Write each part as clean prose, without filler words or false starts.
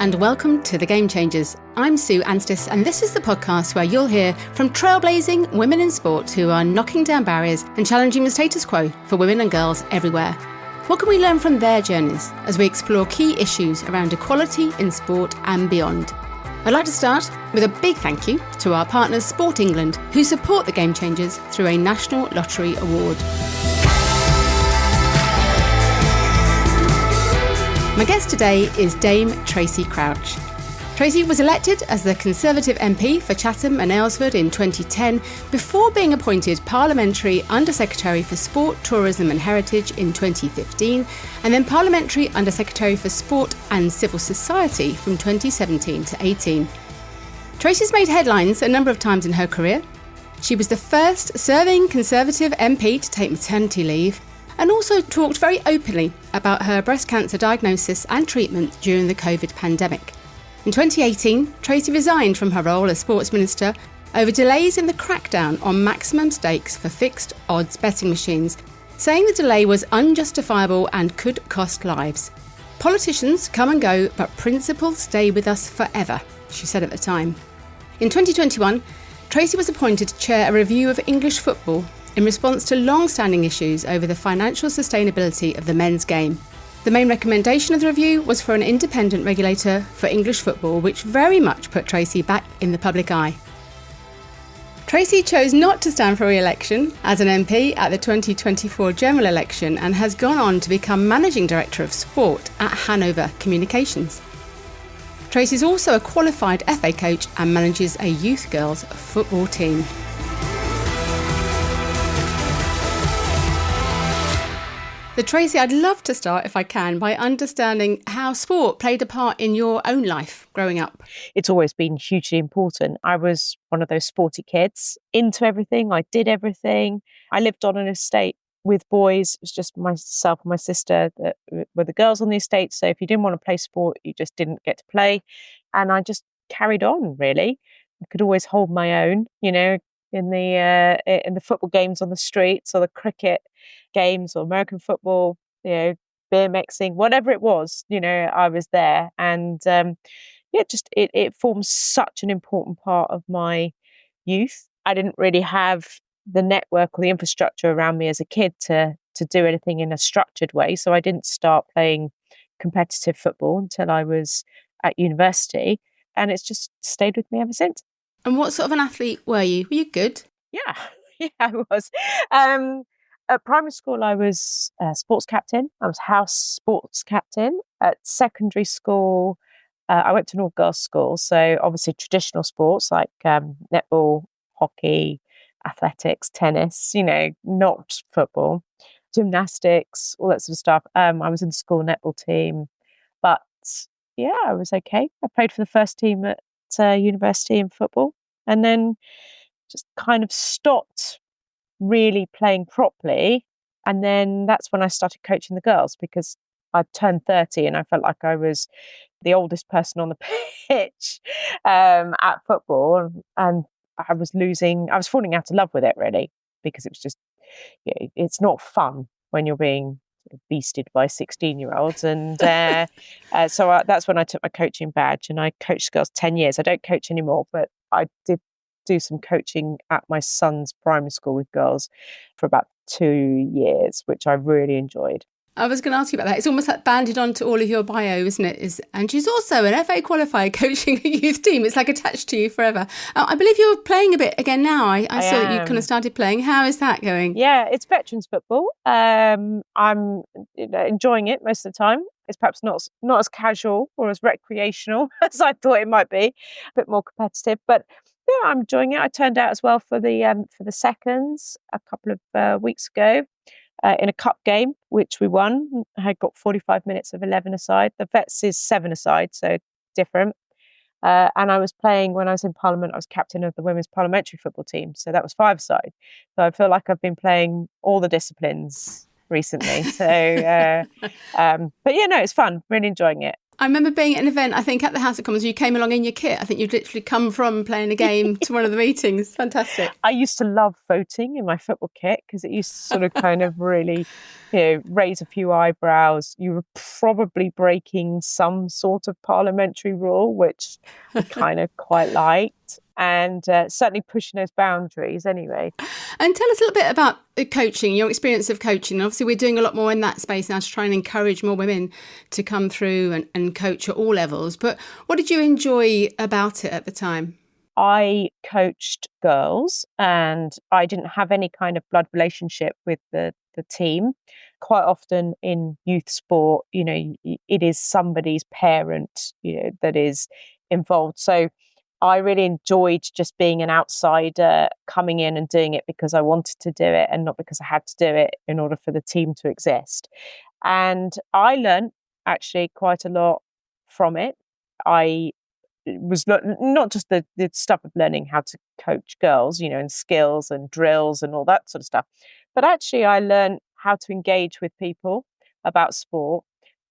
and welcome to The Game Changers. I'm Sue Anstiss, and this is the podcast where you'll hear from trailblazing women in sport who are knocking down barriers and challenging the status quo for women and girls everywhere. What can we learn from their journeys as we explore key issues around equality in sport and beyond? I'd like to start with a big thank you to our partners Sport England, who support The Game Changers through a National Lottery Award. My guest today is Dame Tracey Crouch. Tracey was elected as the Conservative MP for Chatham and Aylesford in 2010 before being appointed Parliamentary Under-Secretary for Sport, Tourism and Heritage in 2015 and then Parliamentary Under-Secretary for Sport and Civil Society from 2017 to 18. Tracey's made headlines a number of times in her career. She was the first serving Conservative MP to take maternity leave and also talked very openly about her breast cancer diagnosis and treatment during the COVID pandemic. In 2018, Tracey resigned from her role as Sports Minister over delays in the crackdown on maximum stakes for fixed odds betting machines, saying the delay was unjustifiable and could cost lives. Politicians come and go, but principles stay with us forever, she said at the time. In 2021, Tracey was appointed to chair a review of English football in response to long-standing issues over the financial sustainability of the men's game. The main recommendation of the review was for an independent regulator for English football, which very much put Tracey back in the public eye. Tracey chose not to stand for re-election as an MP at the 2024 general election and has gone on to become Managing Director of Sport at Hanover Communications. Tracey is also a qualified FA coach and manages a youth girls football team. So Tracey, I'd love to start, if I can, by understanding how sport played a part in your own life growing up. It's always been hugely important. I was one of those sporty kids, into everything. I did everything. I lived on an estate with boys. It was just myself and my sister that were the girls on the estate. So if you didn't want to play sport, you just didn't get to play. And I just carried on, really. I could always hold my own, in the football games on the streets or the cricket games or American football, BMXing, whatever it was, I was there. And it forms such an important part of my youth. I didn't really have the network or the infrastructure around me as a kid to do anything in a structured way. So I didn't start playing competitive football until I was at university. And it's just stayed with me ever since. And what sort of an athlete were you? Were you good? Yeah, I was. At primary school, I was sports captain. I was house sports captain. At secondary school, I went to an all-girls school. So obviously traditional sports like netball, hockey, athletics, tennis, not football, gymnastics, all that sort of stuff. I was in the school netball team. But yeah, I was okay. I played for the first team at university in football and then just kind of stopped really playing properly. And then that's when I started coaching the girls because I turned 30 and I felt like I was the oldest person on the pitch at football. And I was falling out of love with it really, because it was just, it's not fun when you're being beasted by 16-year-olds. And so that's when I took my coaching badge and I coached girls 10 years. I don't coach anymore, but I did do some coaching at my son's primary school with girls for about 2 years, which I really enjoyed. I was going to ask you about that. It's almost like banded onto all of your bio, isn't it? And she's also an FA qualified coaching a youth team. It's like attached to you forever. I believe you're playing a bit again now. I saw that you kind of started playing. How is that going? Yeah, it's veterans football. I'm enjoying it most of the time. It's perhaps not as casual or as recreational as I thought it might be. A bit more competitive, but yeah, I'm enjoying it. I turned out as well for the seconds a couple of weeks ago. In a cup game, which we won. I got 45 minutes of 11 aside. The vets is 7 aside, so different. And I was playing when I was in Parliament. I was captain of the women's parliamentary football team, so that was 5 aside. So I feel like I've been playing all the disciplines recently. So, but yeah, no, it's fun. Really enjoying it. I remember being at an event, I think at the House of Commons, you came along in your kit. I think you'd literally come from playing a game to one of the meetings. Fantastic. I used to love voting in my football kit because it used to sort of kind of really, raise a few eyebrows. You were probably breaking some sort of parliamentary rule, which I kind of quite liked, and certainly pushing those boundaries anyway. And tell us a little bit about coaching, your experience of coaching. Obviously, we're doing a lot more in that space now to try and encourage more women to come through and coach at all levels. But what did you enjoy about it at the time? I coached girls and I didn't have any kind of blood relationship with the team. Quite often in youth sport, it is somebody's parent, that is involved. So I really enjoyed just being an outsider, coming in and doing it because I wanted to do it and not because I had to do it in order for the team to exist. And I learned actually quite a lot from it. It was not just the stuff of learning how to coach girls, and skills and drills and all that sort of stuff. But actually, I learned how to engage with people about sport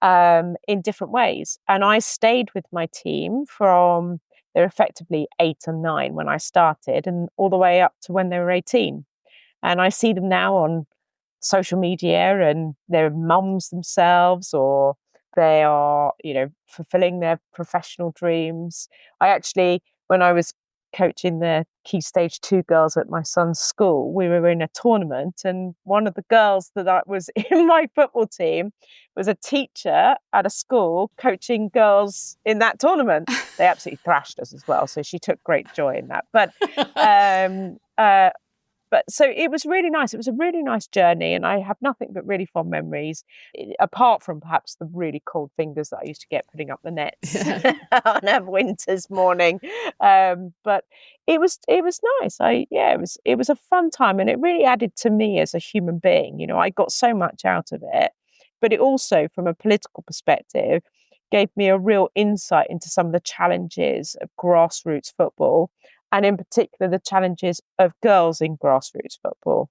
in different ways. And I stayed with my team from, they're effectively 8 and 9 when I started and all the way up to when they were 18. And I see them now on social media and they're mums themselves, or they are, fulfilling their professional dreams. I actually, when I was coaching the Key Stage 2 girls at my son's school, we were in a tournament and one of the girls that was in my football team was a teacher at a school coaching girls in that tournament. They absolutely thrashed us as well. So she took great joy in that. But so it was really nice. It was a really nice journey and I have nothing but really fond memories, apart from perhaps the really cold fingers that I used to get putting up the nets on a winter's morning. But it was nice. It was a fun time and it really added to me as a human being. I got so much out of it, but it also, from a political perspective, gave me a real insight into some of the challenges of grassroots football. And in particular, the challenges of girls in grassroots football,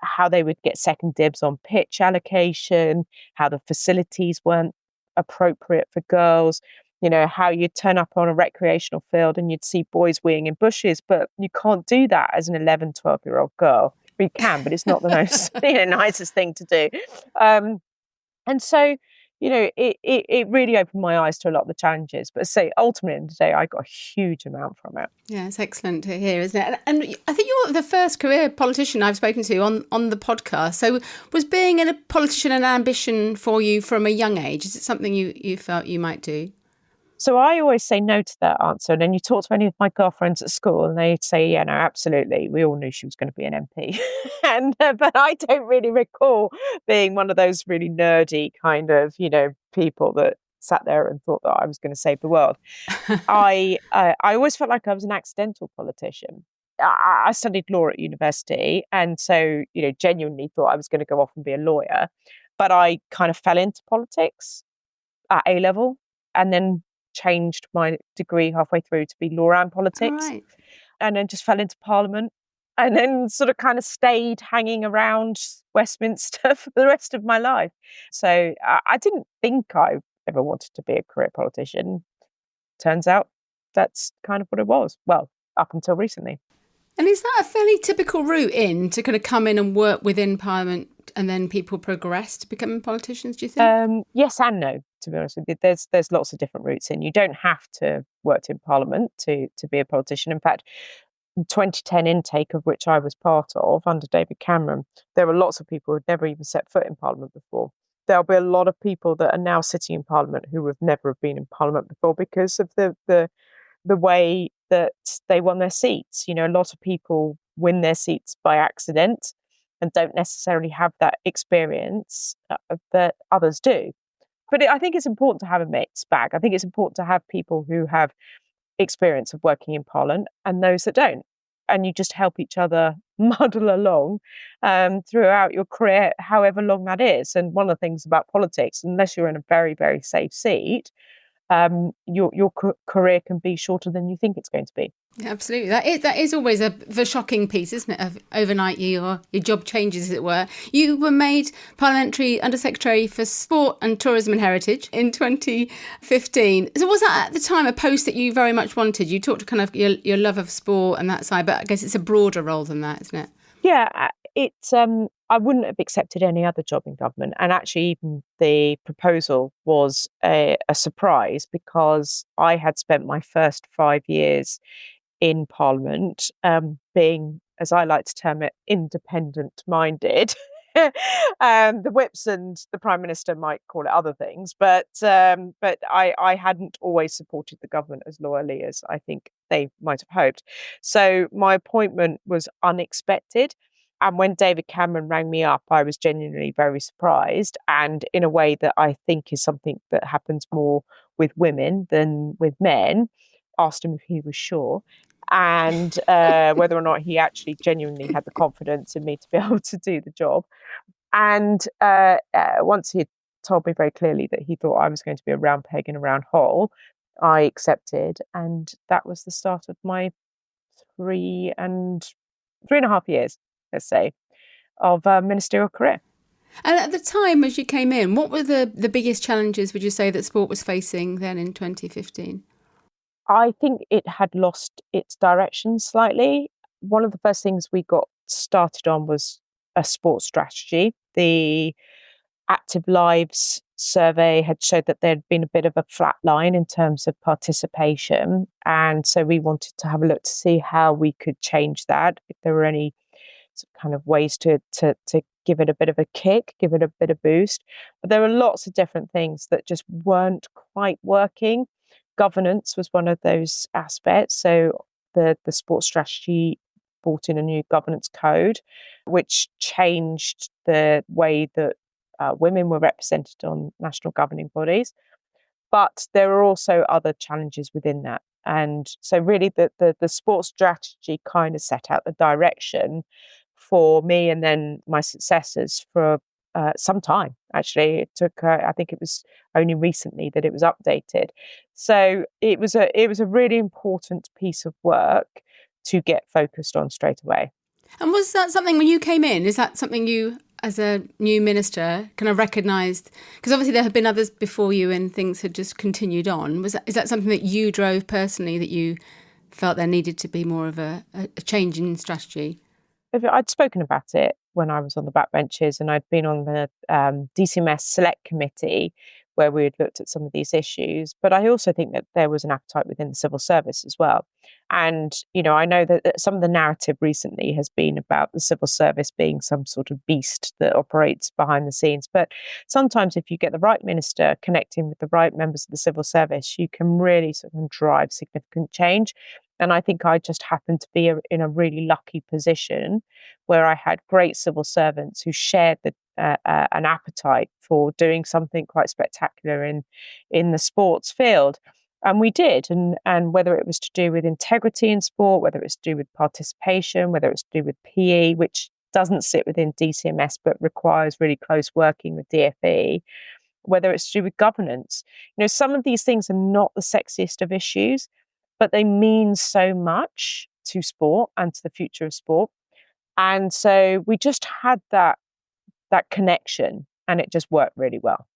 how they would get second dibs on pitch allocation, how the facilities weren't appropriate for girls, how you'd turn up on a recreational field and you'd see boys weeing in bushes, but you can't do that as an 11, 12-year-old girl. You can, but it's not the most nicest thing to do. And so, it really opened my eyes to a lot of the challenges. But ultimately, in the day, I got a huge amount from it. Yeah, it's excellent to hear, isn't it? And I think you're the first career politician I've spoken to on the podcast. So was being a politician an ambition for you from a young age? Is it something you felt you might do? So I always say no to that answer. And then you talk to any of my girlfriends at school and they'd say, yeah, no, absolutely. We all knew she was going to be an MP. But I don't really recall being one of those really nerdy kind of, people that sat there and thought that I was going to save the world. I always felt like I was an accidental politician. I studied law at university and so, genuinely thought I was going to go off and be a lawyer. But I kind of fell into politics at A level and then changed my degree halfway through to be law and politics, right. And then just fell into Parliament and then sort of kind of stayed hanging around Westminster for the rest of my life. So I didn't think I ever wanted to be a career politician. Turns out that's kind of what it was. Well, up until recently. And is that a fairly typical route in to kind of come in and work within Parliament and then people progress to becoming politicians, do you think? Yes and no, to be honest with you. There's lots of different routes in. You don't have to work in Parliament to be a politician. In fact, the 2010 intake, of which I was part of under David Cameron, there were lots of people who'd never even set foot in Parliament before. There'll be a lot of people that are now sitting in Parliament who have never been in Parliament before because of the way that they won their seats. A lot of people win their seats by accident and don't necessarily have that experience that others do. But I think it's important to have a mixed bag. I think it's important to have people who have experience of working in Parliament and those that don't. And you just help each other muddle along throughout your career, however long that is. And one of the things about politics, unless you're in a very, very safe seat, your career can be shorter than you think it's going to be. Absolutely. That is always the shocking piece, isn't it? Of overnight your job changes, as it were. You were made Parliamentary Undersecretary for Sport and Tourism and Heritage in 2015. So was that at the time a post that you very much wanted? You talked kind of your love of sport and that side, but I guess it's a broader role than that, isn't it? Yeah, I wouldn't have accepted any other job in government. And actually, even the proposal was a surprise because I had spent my first 5 years in Parliament, being, as I like to term it, independent minded. The whips and the Prime Minister might call it other things, but I hadn't always supported the government as loyally as I think they might have hoped. So my appointment was unexpected. And when David Cameron rang me up, I was genuinely very surprised. And in a way that I think is something that happens more with women than with men, asked him if he was sure and whether or not he actually genuinely had the confidence in me to be able to do the job. And once he had told me very clearly that he thought I was going to be a round peg in a round hole, I accepted. And that was the start of my 3.5 years, let's say, of ministerial career. And at the time, as you came in, what were the biggest challenges, would you say, that sport was facing then in 2015? I think it had lost its direction slightly. One of the first things we got started on was a sports strategy. The Active Lives survey had showed that there had been a bit of a flat line in terms of participation. And so we wanted to have a look to see how we could change that, if there were any kind of ways to give it a bit of a kick, give it a bit of boost. But there were lots of different things that just weren't quite working. Governance was one of those aspects. So the sports strategy brought in a new governance code, which changed the way that women were represented on national governing bodies. But there are also other challenges within that. And so really the sports strategy kind of set out the direction for me and then my successors for some time. Actually, it took, I think it was only recently that it was updated. So it was a really important piece of work to get focused on straight away. And was that something when you came in, is that something you, as a new minister, kind of recognised? Because obviously there have been others before you and things had just continued on. Is that something that you drove personally, that you felt there needed to be more of a change in strategy? I'd spoken about it when I was on the backbenches, and I'd been on the DCMS Select Committee where we had looked at some of these issues. But I also think that there was an appetite within the civil service as well. And, I know that some of the narrative recently has been about the civil service being some sort of beast that operates behind the scenes. But sometimes if you get the right minister connecting with the right members of the civil service, you can really sort of drive significant change. And I think I just happened to be in a really lucky position where I had great civil servants who shared an appetite for doing something quite spectacular in the sports field. And we did. And whether it was to do with integrity in sport, whether it was to do with participation, whether it's to do with PE, which doesn't sit within DCMS but requires really close working with DfE, whether it's to do with governance. Some of these things are not the sexiest of issues, but they mean so much to sport and to the future of sport. And so we just had that connection, and it just worked really well.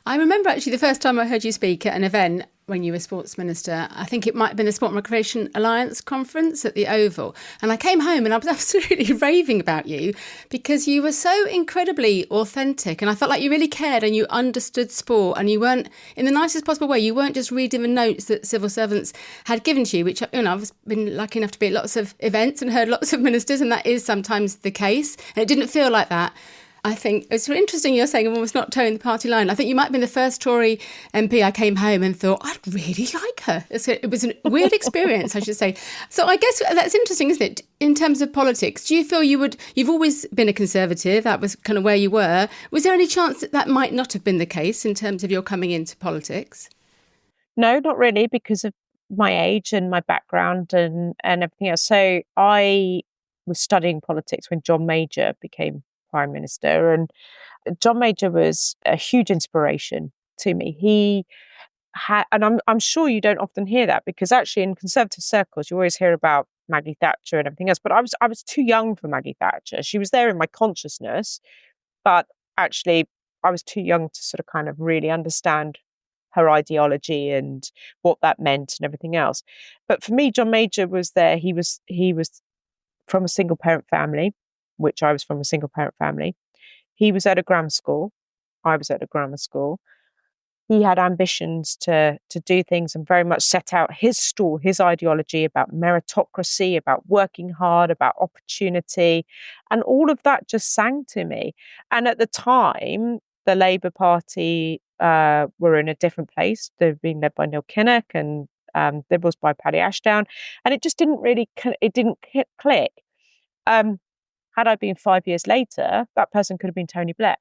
I remember actually the first time I heard you speak at an event when you were sports minister. I think it might have been the Sport and Recreation Alliance conference at the Oval. And I came home and I was absolutely raving about you because you were so incredibly authentic. And I felt like you really cared and you understood sport, and you weren't, in the nicest possible way, you weren't just reading the notes that civil servants had given to you, which, I've been lucky enough to be at lots of events and heard lots of ministers, and that is sometimes the case. And it didn't feel like that. I think it's really interesting you're saying almost not towing the party line. I think you might have been the first Tory MP I came home and thought, I'd really like her. It was a weird experience, I should say. So I guess that's interesting, isn't it? In terms of politics, do you feel you've always been a Conservative, that was kind of where you were. Was there any chance that might not have been the case in terms of your coming into politics? No, not really, because of my age and my background and everything else. So I was studying politics when John Major became Prime Minister, and John Major was a huge inspiration to me. He and I'm sure you don't often hear that, because actually in Conservative circles you always hear about Maggie Thatcher and everything else. But I was too young for Maggie Thatcher. She was there in my consciousness, but actually I was too young to sort of kind of really understand her ideology and what that meant and everything else. But for me, John Major was there. He was from a single parent family, which I was from a single parent family. He was at a grammar school. I was at a grammar school. He had ambitions to do things and very much set out his stall, his ideology about meritocracy, about working hard, about opportunity. And all of that just sang to me. And at the time, the Labour Party were in a different place. They're being led by Neil Kinnock, and Liberals by Paddy Ashdown. And it just didn't really, it didn't click. Had I been 5 years later, that person could have been Tony Blair.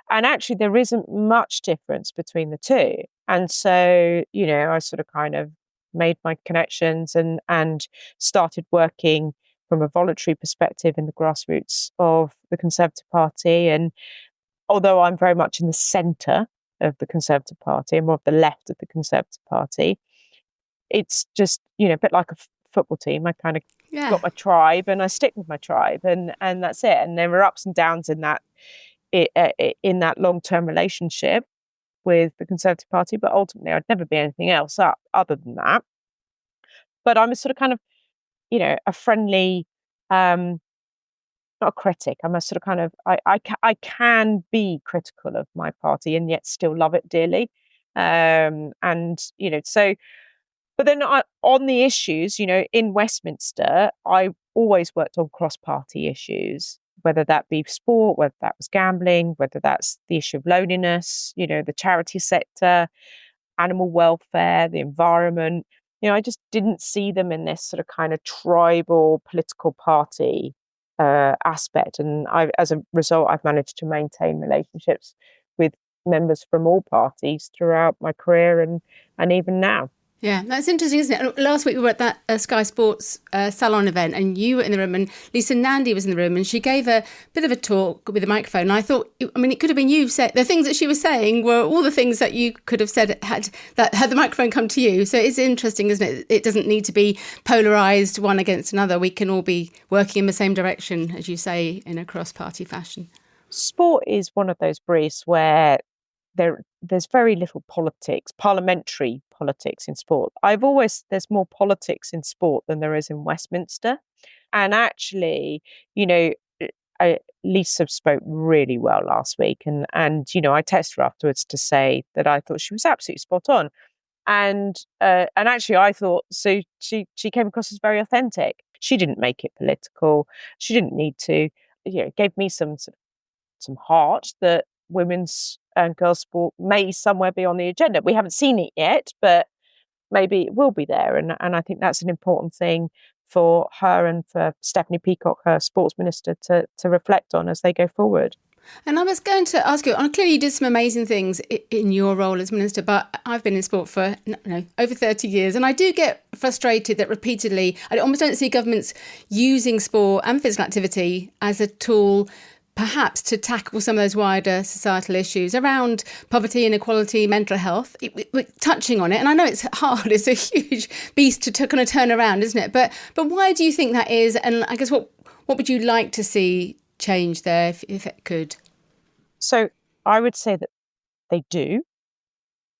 And actually, there isn't much difference between the two. And so, I sort of kind of made my connections and started working from a voluntary perspective in the grassroots of the Conservative Party. And although I'm very much in the centre of the Conservative Party, and more of the left of the Conservative Party, it's just, a bit like a football team. I kind of got my tribe and I stick with my tribe, and that's it. And there were ups and downs in that long-term relationship with the Conservative Party, but ultimately I'd never be anything else up other than that. But I'm a sort of kind of, a friendly, not a critic. I'm a sort of kind of, I can be critical of my party and yet still love it dearly. So, but then on the issues, in Westminster, I always worked on cross-party issues, whether that be sport, whether that was gambling, whether that's the issue of loneliness, the charity sector, animal welfare, the environment. I just didn't see them in this sort of kind of tribal political party aspect. And as a result, I've managed to maintain relationships with members from all parties throughout my career and even now. Yeah, that's interesting, isn't it? Last week we were at that Sky Sports salon event, and you were in the room, and Lisa Nandy was in the room, and she gave a bit of a talk with a microphone. And I thought, it could have been you. The things that she was saying were all the things that you could have said had the microphone come to you. So it's interesting, isn't it? It doesn't need to be polarised one against another. We can all be working in the same direction, as you say, in a cross-party fashion. Sport is one of those briefs where there's very little politics, parliamentary politics in sport. There's more politics in sport than there is in Westminster. And actually, Lisa spoke really well last week. And I texted her afterwards to say that I thought she was absolutely spot on. And actually, I thought so. She came across as very authentic. She didn't make it political. She didn't need to. It gave me some heart that women's and girls' sport may somewhere be on the agenda. We haven't seen it yet, but maybe it will be there. And I think that's an important thing for her and for Stephanie Peacock, her sports minister, to reflect on as they go forward. And I was going to ask you, clearly you did some amazing things in your role as minister, but I've been in sport for over 30 years, and I do get frustrated that repeatedly, I almost don't see governments using sport and physical activity as a tool perhaps to tackle some of those wider societal issues around poverty, inequality, mental health. We're touching on it, and I know it's hard. It's a huge beast to kind of turn around, isn't it? But why do you think that is? And I guess what would you like to see change there if it could? So I would say that they do,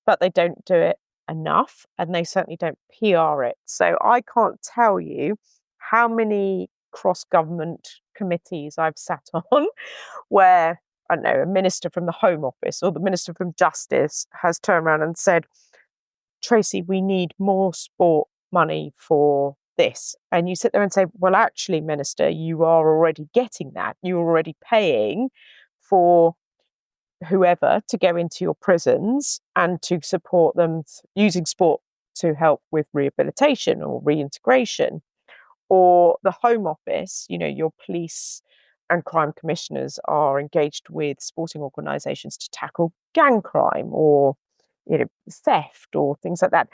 but they don't do it enough, and they certainly don't PR it. So I can't tell you how many cross-government committees I've sat on where, I don't know, a minister from the Home Office or the minister from Justice has turned around and said, Tracey, we need more sport money for this. And you sit there and say, well, actually, Minister, you are already getting that. You're already paying for whoever to go into your prisons and to support them using sport to help with rehabilitation or reintegration. Or the Home Office, your police and crime commissioners are engaged with sporting organisations to tackle gang crime or, theft or things like that.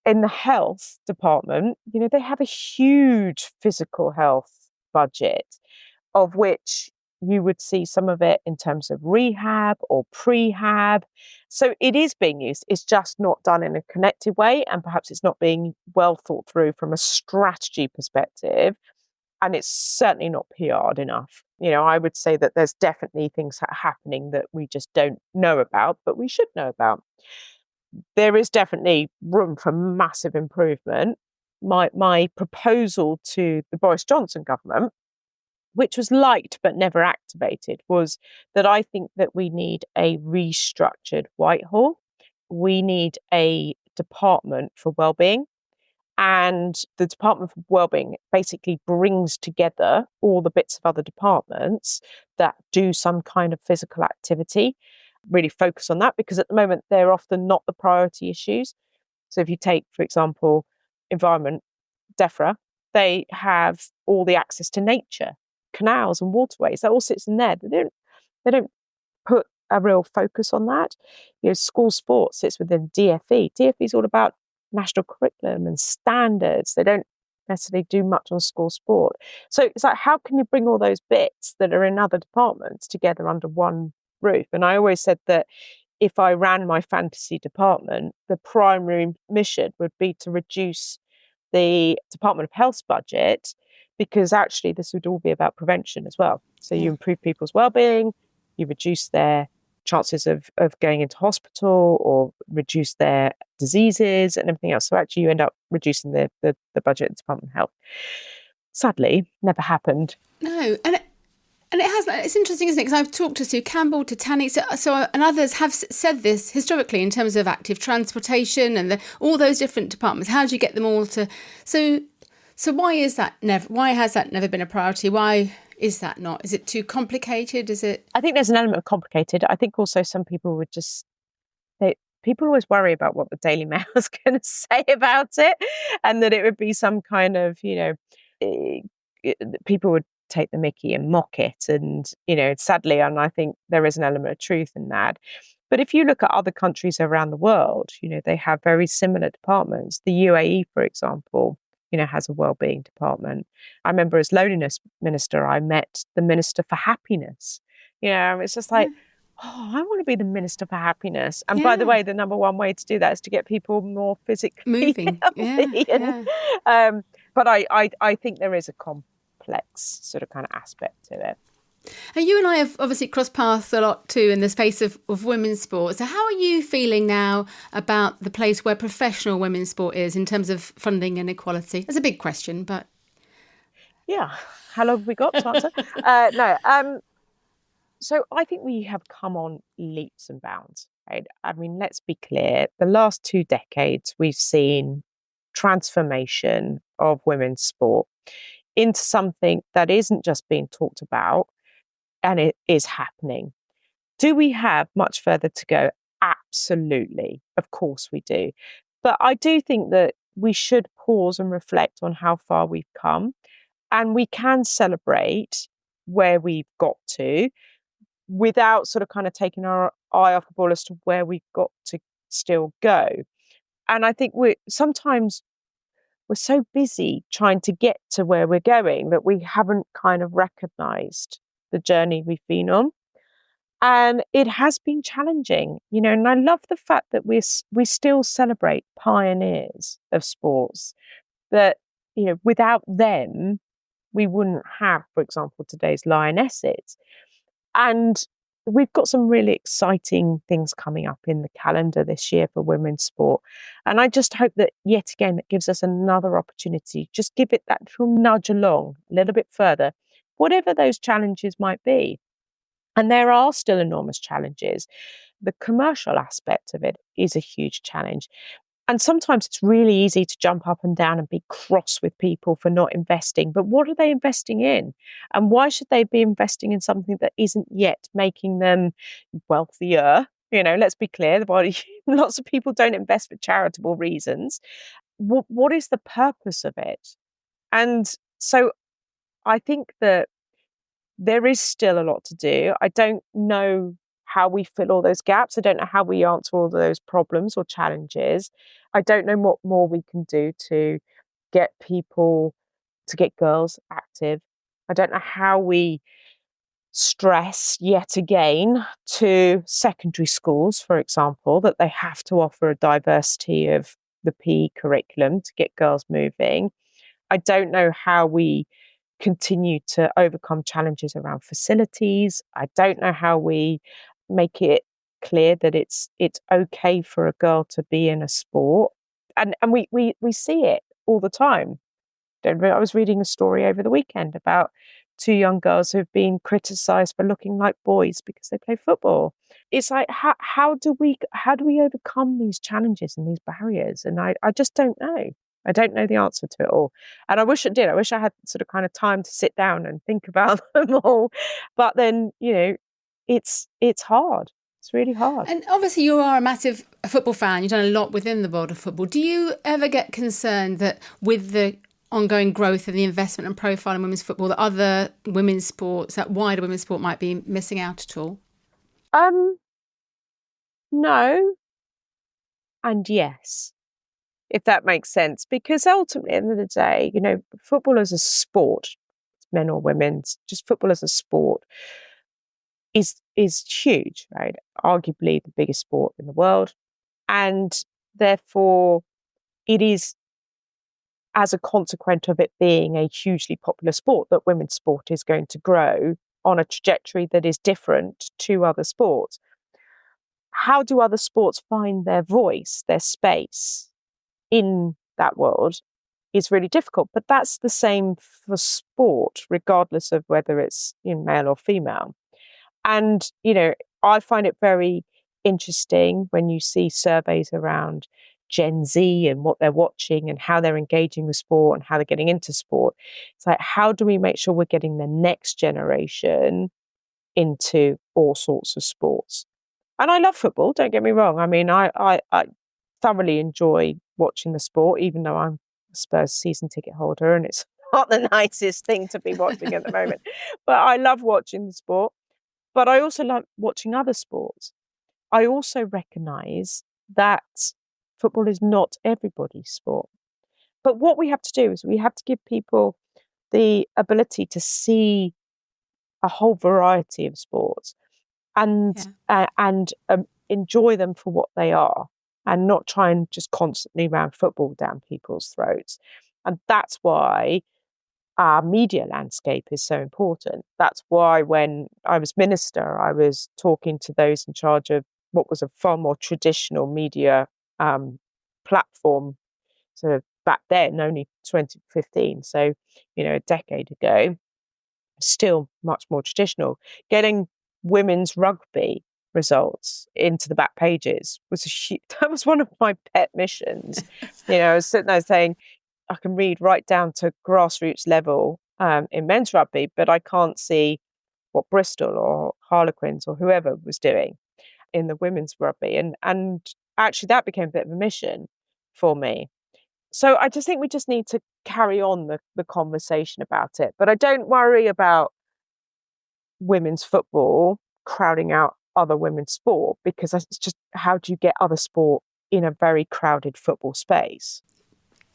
In the health department, they have a huge physical health budget, of which you would see some of it in terms of rehab or prehab. So it is being used. It's just not done in a connected way. And perhaps it's not being well thought through from a strategy perspective. And it's certainly not PR'd enough. I would say that there's definitely things happening that we just don't know about, but we should know about. There is definitely room for massive improvement. My proposal to the Boris Johnson government, which was liked but never activated, was that I think that we need a restructured Whitehall. We need a department for wellbeing. And the Department for Wellbeing basically brings together all the bits of other departments that do some kind of physical activity, really focus on that, because at the moment, they're often not the priority issues. So if you take, for example, environment, DEFRA, they have all the access to nature, canals and waterways. That all sits in there. They don't put a real focus on that. School sports sits within DFE. DFE is all about national curriculum and standards. They don't necessarily do much on school sport. So it's like, how can you bring all those bits that are in other departments together under one roof? And I always said that if I ran my fantasy department, the primary mission would be to reduce the Department of Health's budget, because actually this would all be about prevention as well. So you improve people's well-being, you reduce their chances of going into hospital or reduce their diseases and everything else. So actually you end up reducing the budget of the Department of Health. Sadly, never happened. No, and it has. It's interesting, isn't it? Because I've talked to Sue Campbell, to Tanny, and others have said this historically in terms of active transportation and all those different departments. How do you get them all to? So why is that never? Why has that never been a priority? Why is that not? Is it too complicated? Is it? I think there's an element of complicated. I think also some people would just. People always worry about what the Daily Mail is going to say about it, and that it would be some kind of, people would take the mickey and mock it. And, sadly, and I think there is an element of truth in that. But if you look at other countries around the world, they have very similar departments. The UAE, for example, has a wellbeing department. I remember as loneliness minister, I met the Minister for Happiness. It's just like, I want to be the Minister for Happiness. And by the way, the number one way to do that is to get people more physically moving. healthy. But I think there is a complex sort of kind of aspect to it. And you and I have obviously crossed paths a lot too in the space of women's sport. So how are you feeling now about the place where professional women's sport is in terms of funding and equality? It's a big question, but... Yeah. How long have we got to answer? So I think we have come on leaps and bounds, right? I mean, let's be clear. The last 2 decades, we've seen transformation of women's sport into something that isn't just being talked about, and it is happening. Do we have much further to go? Absolutely. Of course we do. But I do think that we should pause and reflect on how far we've come, and we can celebrate where we've got to, without sort of kind of taking our eye off the ball as to where we've got to still go. And I think sometimes we're so busy trying to get to where we're going that we haven't kind of recognised the journey we've been on. And it has been challenging, and I love the fact that we still celebrate pioneers of sports, that, without them, we wouldn't have, for example, today's lionesses. And we've got some really exciting things coming up in the calendar this year for women's sport. And I just hope that, yet again, it gives us another opportunity. Just give it that little nudge along a little bit further, whatever those challenges might be. And there are still enormous challenges. The commercial aspect of it is a huge challenge. And sometimes it's really easy to jump up and down and be cross with people for not investing. But what are they investing in? And why should they be investing in something that isn't yet making them wealthier? Let's be clear, lots of people don't invest for charitable reasons. What is the purpose of it? And so I think that there is still a lot to do. I don't know how we fill all those gaps. I don't know how we answer all those problems or challenges. I don't know what more we can do to get girls active. I don't know how we stress yet again to secondary schools, for example, that they have to offer a diversity of the PE curriculum to get girls moving. I don't know how we continue to overcome challenges around facilities. I don't know how we make it clear that it's okay for a girl to be in a sport. And we see it all the time. I was reading a story over the weekend about two young girls who've been criticized for looking like boys because they play football. It's like how do we overcome these challenges and these barriers? And I just don't know. I don't know the answer to it all. And I wish I did. I wish I had sort of kind of time to sit down and think about them all. But then, it's hard. It's really hard. And obviously you are a massive football fan. You've done a lot within the world of football. Do you ever get concerned that with the ongoing growth and the investment and profile in women's football, that other women's sports, that wider women's sport, might be missing out at all? No and yes, if that makes sense. Because ultimately, at the end of the day, football as a sport, men or women, just football as a sport is huge, right? Arguably the biggest sport in the world. And therefore, it is, as a consequence of it being a hugely popular sport, that women's sport is going to grow on a trajectory that is different to other sports. How do other sports find their voice, their space in that world is really difficult. But that's the same for sport, regardless of whether it's male or female. And, I find it very interesting when you see surveys around Gen Z and what they're watching and how they're engaging with sport and how they're getting into sport. It's like, how do we make sure we're getting the next generation into all sorts of sports? And I love football, don't get me wrong. I mean, I thoroughly enjoy watching the sport, even though I'm a Spurs season ticket holder and it's not the nicest thing to be watching at the moment. But I love watching the sport. But I also like watching other sports. I also recognise that football is not everybody's sport. But what we have to do is we have to give people the ability to see a whole variety of sports and enjoy them for what they are, and not try and just constantly ram football down people's throats. And that's why our media landscape is so important. That's why when I was minister, I was talking to those in charge of what was a far more traditional media platform, sort of back then, only 2015. So, a decade ago, still much more traditional. Getting women's rugby results into the back pages was that was one of my pet missions. I was sitting there saying, I can read right down to grassroots level in men's rugby, but I can't see what Bristol or Harlequins or whoever was doing in the women's rugby. And actually that became a bit of a mission for me. So I just think we just need to carry on the conversation about it. But I don't worry about women's football crowding out other women's sport, because it's just, how do you get other sport in a very crowded football space?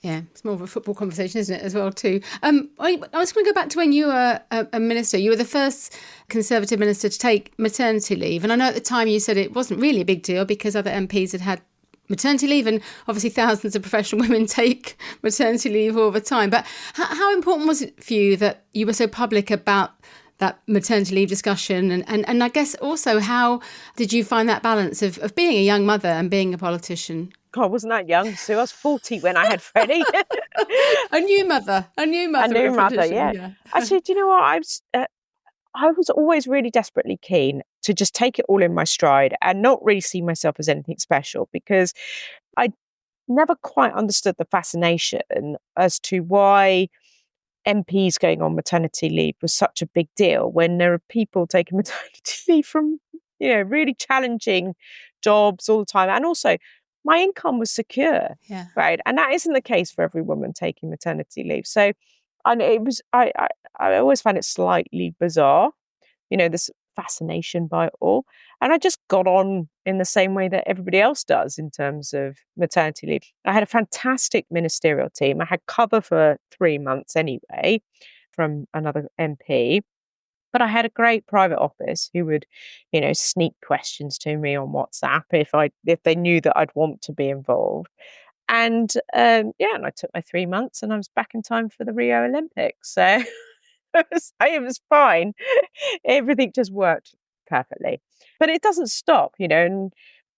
Yeah, it's more of a football conversation, isn't it, as well, too? I was going to go back to when you were a minister. You were the first Conservative minister to take maternity leave. And I know at the time you said it wasn't really a big deal because other MPs had maternity leave, and obviously thousands of professional women take maternity leave all the time. But how important was it for you that you were so public about that maternity leave discussion? And I guess also, how did you find that balance of being a young mother and being a politician? God, wasn't that young, Sue? I was 40 when I had Freddie. A new mother, yeah. Actually, do you know what? I was always really desperately keen to just take it all in my stride and not really see myself as anything special, because I never quite understood the fascination as to why MPs going on maternity leave was such a big deal when there are people taking maternity leave from, really challenging jobs all the time. And also, my income was secure, right? And that isn't the case for every woman taking maternity leave. So, and it was, I always found it slightly bizarre, this fascination by it all. And I just got on in the same way that everybody else does in terms of maternity leave. I had a fantastic ministerial team. I had cover for 3 months anyway from another MP. But I had a great private office who would, sneak questions to me on WhatsApp if they knew that I'd want to be involved. And and I took my 3 months and I was back in time for the Rio Olympics. So it was fine. Everything just worked perfectly. But it doesn't stop, and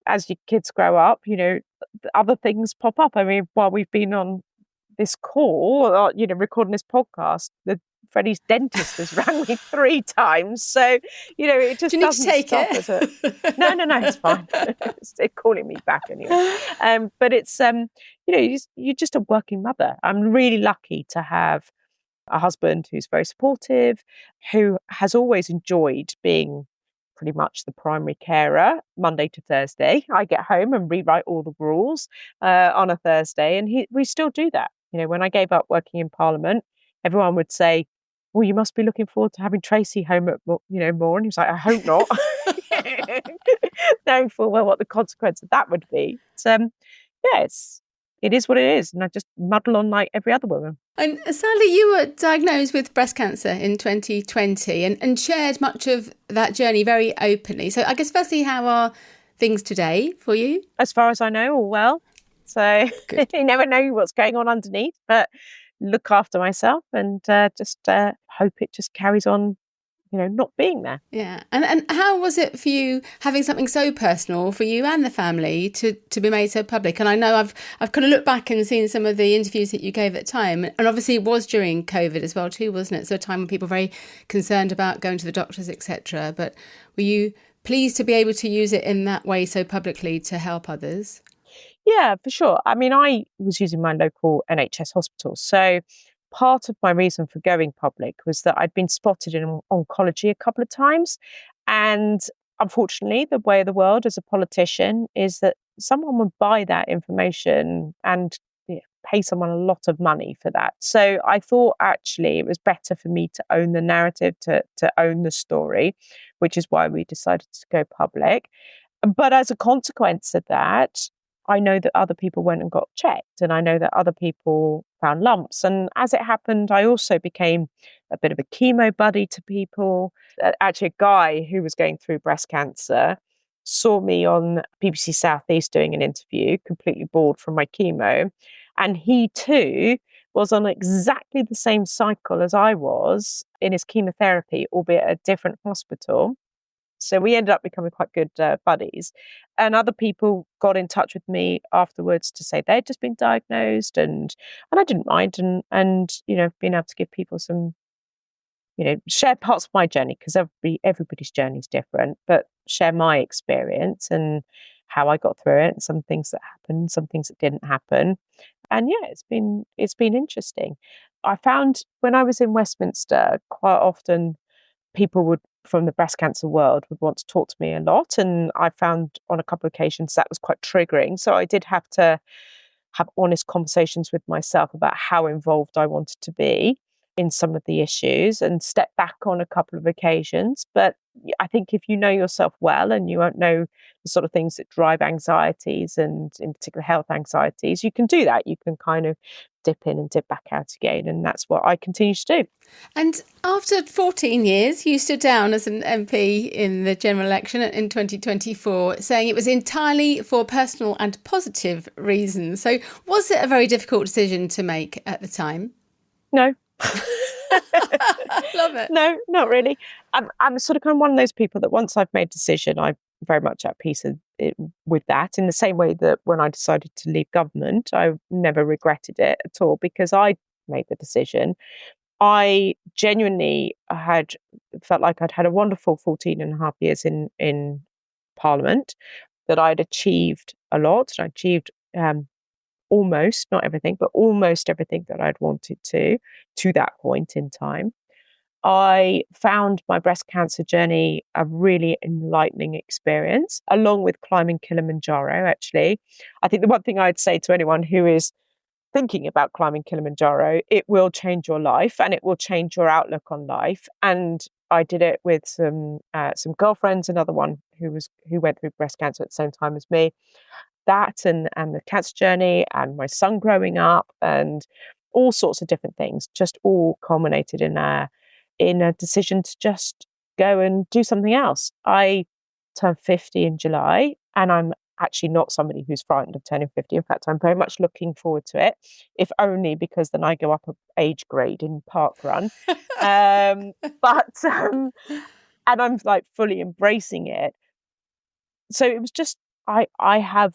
as your kids grow up, other things pop up. I mean, while we've been on this call, recording this podcast, Freddie's dentist has rang me 3 times. So, it just Do you need doesn't to take stop. it? No, it's fine. They're calling me back anyway. But it's, you're just a working mother. I'm really lucky to have a husband who's very supportive, who has always enjoyed being pretty much the primary carer Monday to Thursday. I get home and rewrite all the rules on a Thursday, and we still do that. When I gave up working in Parliament, everyone would say, "Well, you must be looking forward to having Tracey home at more." And he was like, "I hope not," knowing full well what the consequence of that would be. It is what it is, and I just muddle on like every other woman. And sadly, you were diagnosed with breast cancer in 2020 and shared much of that journey very openly. So I guess firstly, how are things today for you? As far as I know, all well. So you never know what's going on underneath, but look after myself and just hope it just carries on, not being there. Yeah. And how was it for you having something so personal for you and the family to be made so public? And I know I've kind of looked back and seen some of the interviews that you gave at the time. And obviously it was during COVID as well too, wasn't it? So a time when people were very concerned about going to the doctors, etc. But were you pleased to be able to use it in that way so publicly to help others? Yeah, for sure. I mean, I was using my local NHS hospital. So part of my reason for going public was that I'd been spotted in oncology a couple of times. And unfortunately, the way of the world as a politician is that someone would buy that information and pay someone a lot of money for that. So I thought actually it was better for me to own the narrative, to own the story, which is why we decided to go public. But as a consequence of that, I know that other people went and got checked, and I know that other people found lumps. And as it happened, I also became a bit of a chemo buddy to people. Actually, a guy who was going through breast cancer saw me on BBC Southeast doing an interview, completely bored from my chemo. And he too was on exactly the same cycle as I was in his chemotherapy, albeit at a different hospital. So we ended up becoming quite good buddies. And other people got in touch with me afterwards to say they'd just been diagnosed, and I didn't mind, and being able to give people some, share parts of my journey, because everybody's journey is different, but share my experience and how I got through it, and some things that happened, some things that didn't happen. And yeah, it's been interesting. I found when I was in Westminster, quite often people from the breast cancer world would want to talk to me a lot. And I found on a couple of occasions that was quite triggering. So I did have to have honest conversations with myself about how involved I wanted to be in some of the issues, and step back on a couple of occasions. But I think if you know yourself well and you won't know the sort of things that drive anxieties, and in particular health anxieties, you can do that. You can kind of dip in and dip back out again. And that's what I continue to do. And after 14 years, you stood down as an MP in the general election in 2024, saying it was entirely for personal and positive reasons. So was it a very difficult decision to make at the time? No. Love it. No, not really. I'm sort of kind of one of those people that once I've made a decision, I'm very much at peace with that. In the same way that when I decided to leave government, I never regretted it at all, because I made the decision. I genuinely felt like I'd had a wonderful 14 and a half years in Parliament, that I'd achieved a lot. And I achieved almost, not everything, but almost everything that I'd wanted to that point in time. I found my breast cancer journey a really enlightening experience, along with climbing Kilimanjaro, actually. I think the one thing I'd say to anyone who is thinking about climbing Kilimanjaro, it will change your life and it will change your outlook on life. And I did it with some girlfriends, another one who went through breast cancer at the same time as me. That and the cancer journey, and my son growing up, and all sorts of different things, just all culminated in a decision to just go and do something else. I turned 50 in July, and I'm actually not somebody who's frightened of turning 50. In fact, I'm very much looking forward to it, if only because then I go up an age grade in parkrun. And I'm like fully embracing it. So it was just, I have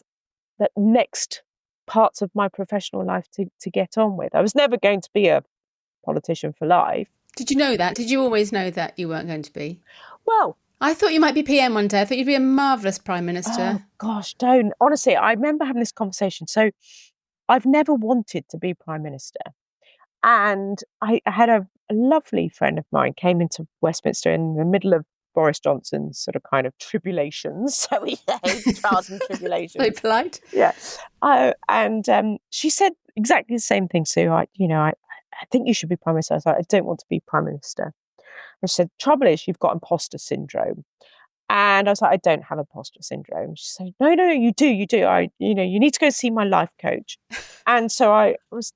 the next parts of my professional life to get on with. I was never going to be a politician for life. Did you know that? Did you always know that you weren't going to be? Well, I thought you might be PM one day. I thought you'd be a marvellous Prime Minister. Oh gosh, don't. Honestly, I remember having this conversation. So I've never wanted to be Prime Minister. And I had a lovely friend of mine came into Westminster in the middle of Boris Johnson's sort of kind of tribulations. So we say trials and tribulations. Very polite. Yeah. And she said exactly the same thing, Sue. I think you should be Prime Minister. I was like, I don't want to be Prime Minister. And she said, trouble is, you've got imposter syndrome. And I was like, I don't have imposter syndrome. She said, no, you do. You need to go see my life coach. And so I was,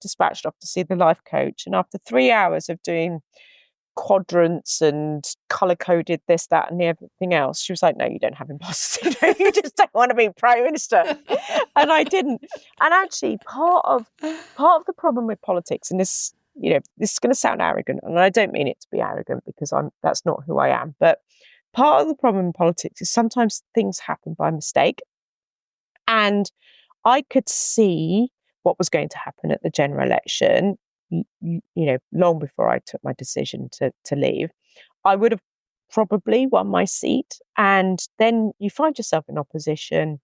dispatched off to see the life coach. And after 3 hours of doing quadrants and color-coded this, that, and the everything else, she was like, no, you don't have imposter syndrome. You just don't want to be Prime Minister. And I didn't. And actually, part of the problem with politics, and this is going to sound arrogant, and I don't mean it to be arrogant because that's not who I am, but part of the problem in politics is sometimes things happen by mistake. And I could see what was going to happen at the general election, long before I took my decision to leave. I would have probably won my seat. And then you find yourself in opposition.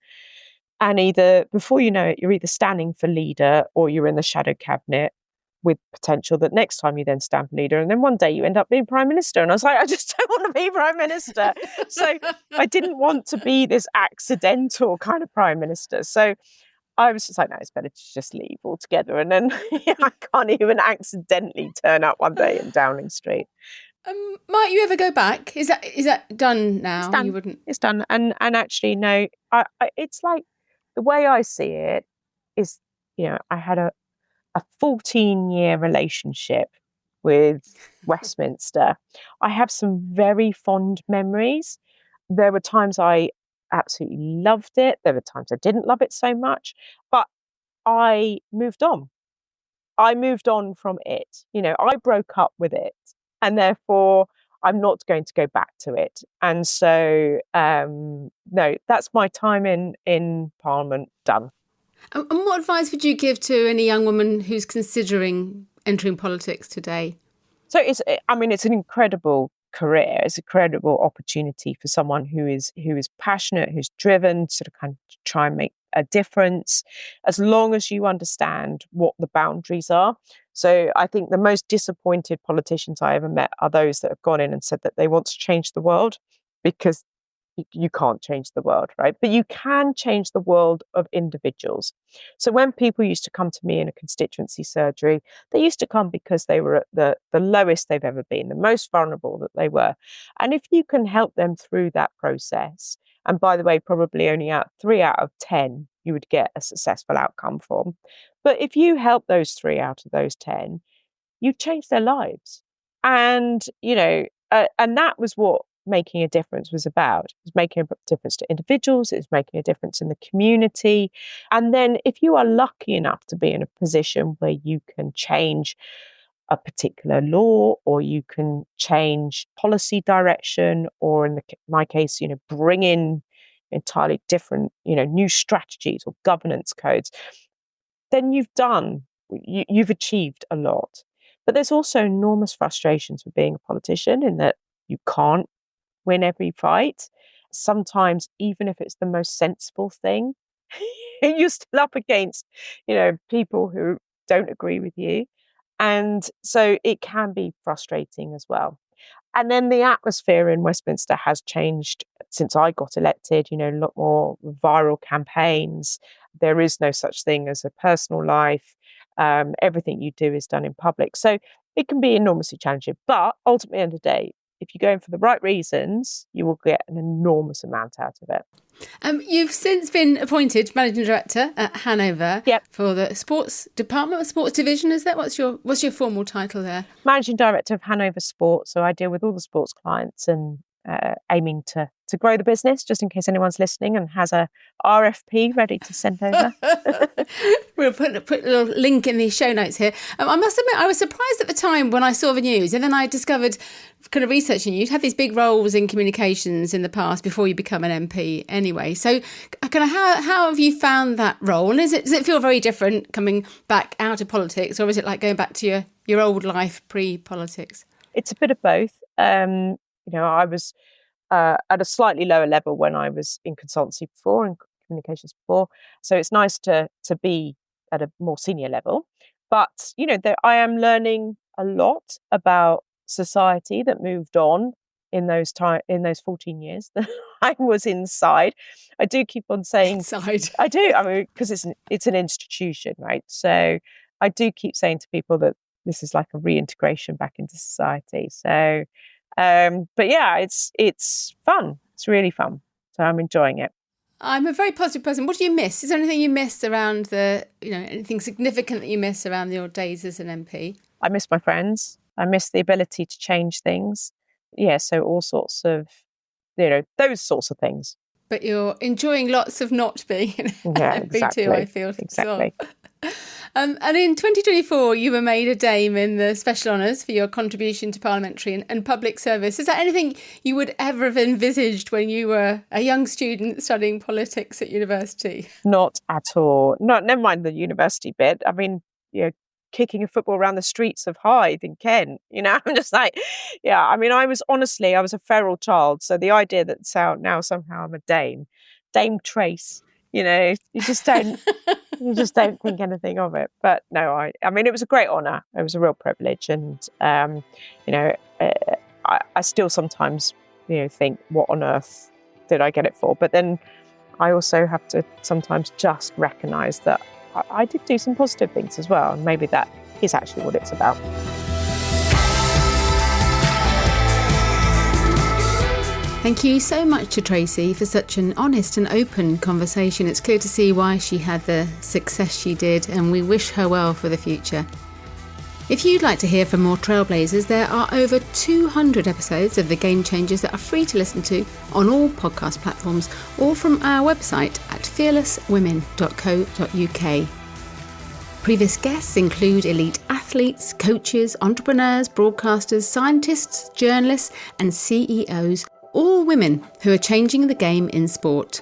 And either, before you know it, you're either standing for leader or you're in the shadow cabinet, with potential that next time you then stand for leader, and then one day you end up being Prime Minister. And I was like, I just don't want to be Prime Minister. So I didn't want to be this accidental kind of Prime Minister. So I was just like, no, it's better to just leave altogether. And then I can't even accidentally turn up one day in Downing Street. Might you ever go back? Is that done now? It's done. You wouldn't. It's done. And actually, no. It's like, the way I see it is, I had a 14-year relationship with Westminster. I have some very fond memories. There were times I absolutely loved it. There were times I didn't love it so much, but I moved on. I moved on from it. I broke up with it, and therefore I'm not going to go back to it. And so, no, that's my time in Parliament done. And what advice would you give to any young woman who's considering entering politics today? So it's an incredible career. It's a credible opportunity for someone who is passionate, who's driven, sort of kind of try and make a difference, as long as you understand what the boundaries are. So I think the most disappointed politicians I ever met are those that have gone in and said that they want to change the world, because you can't change the world, right? But you can change the world of individuals. So when people used to come to me in a constituency surgery, they used to come because they were at the lowest they've ever been, the most vulnerable that they were. And if you can help them through that process, and by the way, probably only 3 out of 10 you would get a successful outcome from. But if you help those 3 out of those 10, you change their lives. And, and that was what making a difference was about. It was making a difference to individuals. It was making a difference in the community. And then if you are lucky enough to be in a position where you can change a particular law, or you can change policy direction, or in my case, bring in entirely different, new strategies or governance codes, then you've achieved a lot. But there's also enormous frustrations with being a politician, in that you can't win every fight. Sometimes, even if it's the most sensible thing, you're still up against, people who don't agree with you. And so it can be frustrating as well. And then the atmosphere in Westminster has changed since I got elected, a lot more viral campaigns. There is no such thing as a personal life. Everything you do is done in public. So it can be enormously challenging. But ultimately, at the end of the day, if you go in for the right reasons, you will get an enormous amount out of it. You've since been appointed Managing Director at Hanover for the Sports Department or Sports Division, is that? What's your formal title there? Managing Director of Hanover Sport. So I deal with all the sports clients and aiming to grow the business, just in case anyone's listening and has a RFP ready to send over. We'll put a little link in the show notes here. I must admit, I was surprised at the time when I saw the news, and then I discovered, kind of researching you'd had these big roles in communications in the past before you become an MP anyway. So kind of how have you found that role? And does it feel very different coming back out of politics, or is it like going back to your old life pre-politics? It's a bit of both. I was at a slightly lower level when I was in consultancy before and communications before. So it's nice to be at a more senior level. But, I am learning a lot about society that moved on in those 14 years that I was inside. I do keep on saying inside. I do. I mean, because it's an institution, right? So I do keep saying to people that this is like a reintegration back into society. So but yeah, it's fun. It's really fun. So I'm enjoying it. I'm a very positive person. What do you miss? Is there anything you miss around anything significant that you miss around your days as an MP? I miss my friends. I miss the ability to change things. Yeah, so all sorts of, those sorts of things. But you're enjoying lots of not being an MP too, I feel. Exactly. And in 2024, you were made a Dame in the Special Honours for your contribution to parliamentary and public service. Is that anything you would ever have envisaged when you were a young student studying politics at university? Not at all. Never mind the university bit. I mean, kicking a football around the streets of Hythe in Kent. I'm just like, I mean, I was a feral child. So the idea that now somehow I'm a Dame Trace, you just don't. You just don't think anything of it. But no, I mean, it was a great honour. It was a real privilege. And, I still sometimes, think, what on earth did I get it for? But then I also have to sometimes just recognise that I did do some positive things as well. And maybe that is actually what it's about. Thank you so much to Tracey for such an honest and open conversation. It's clear to see why she had the success she did, and we wish her well for the future. If you'd like to hear from more Trailblazers, there are over 200 episodes of The Game Changers that are free to listen to on all podcast platforms or from our website at fearlesswomen.co.uk. Previous guests include elite athletes, coaches, entrepreneurs, broadcasters, scientists, journalists and CEOs, all women who are changing the game in sport.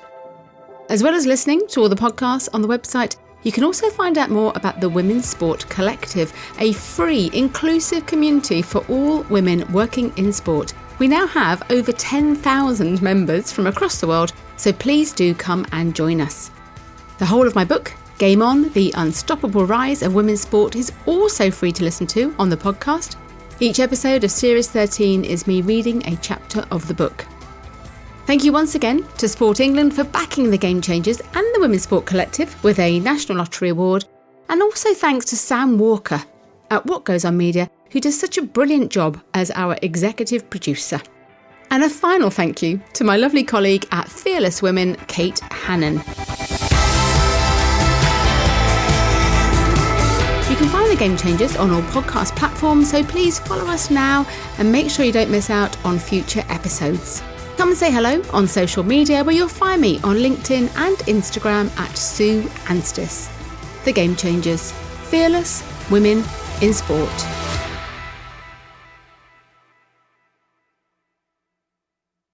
As well as listening to all the podcasts on the website, you can also find out more about the Women's Sport Collective, a free, inclusive community for all women working in sport. We now have over 10,000 members from across the world, so please do come and join us. The whole of my book, Game On, The Unstoppable Rise of Women's Sport, is also free to listen to on the podcast. Each episode of Series 13 is me reading a chapter of the book. Thank you once again to Sport England for backing the Game Changers and the Women's Sport Collective with a National Lottery Award. And also thanks to Sam Walker at What Goes On Media, who does such a brilliant job as our executive producer. And a final thank you to my lovely colleague at Fearless Women, Kate Hannon. You can find the Game Changers on all podcast platforms, so please follow us now and make sure you don't miss out on future episodes. Come and say hello on social media, where you'll find me on LinkedIn and Instagram at Sue Anstiss. The Game Changers, fearless women in sport.